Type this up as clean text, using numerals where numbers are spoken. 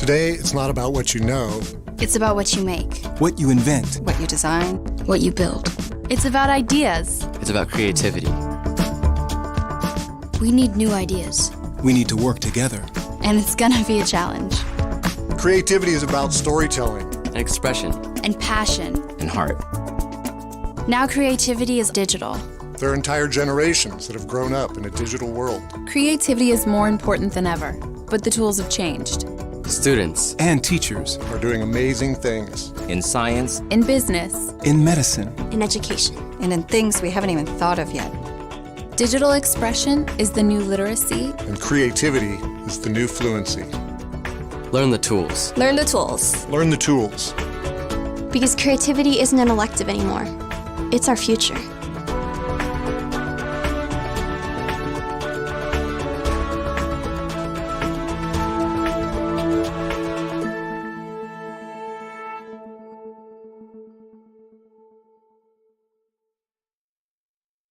Today, it's not about what you know. It's about what you make, what you invent, what you design, what you build. It's about ideas. It's about creativity. We need new ideas. We need to work together. And it's gonna be a challenge. Creativity is about storytelling. And expression. And passion. And heart. Now creativity is digital. There are entire generations that have grown up in a digital world. Creativity is more important than ever, but the tools have changed. Students and teachers are doing amazing things. In science, in business, in medicine, in education, and in things we haven't even thought of yet. Digital expression is the new literacy, and creativity is the new fluency. Learn the tools. Learn the tools. Learn the tools. Because creativity isn't an elective anymore. It's our future.